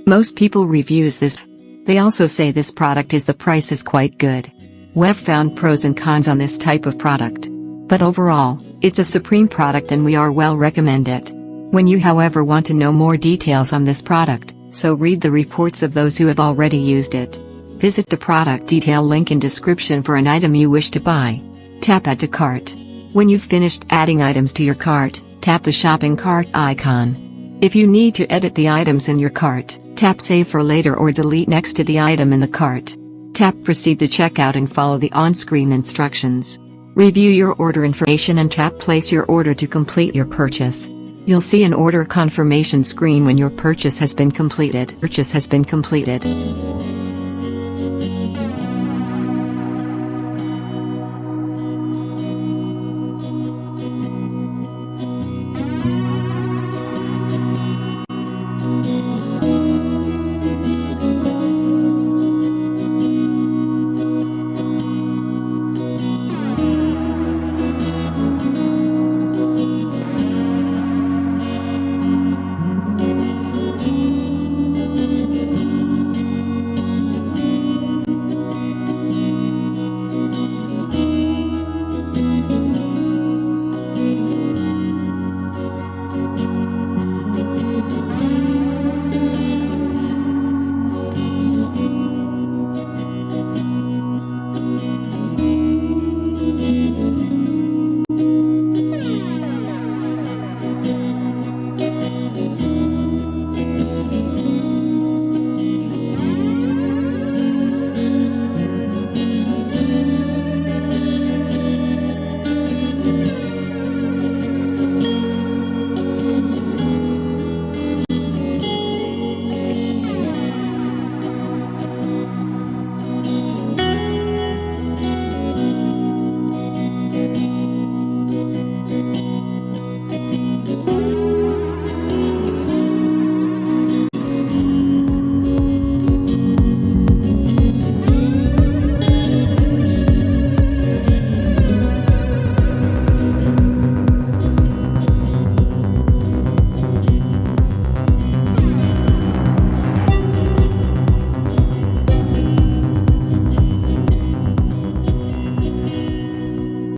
Most people reviews this. They also say this product the price is quite good. We've found pros and cons on this type of product. But overall, it's a supreme product and we are well recommend it. When you however want to know more details on this product, so read the reports of those who have already used it. Visit the product detail link in description for an item you wish to buy. Tap Add to Cart. When you've finished adding items to your cart, tap the shopping cart icon. If you need to edit the items in your cart, tap Save for later or delete next to the item in the cart. Tap Proceed to checkout and follow the on-screen instructions. Review your order information and tap Place your order to complete your purchase. You'll see an order confirmation screen when your purchase has been completed.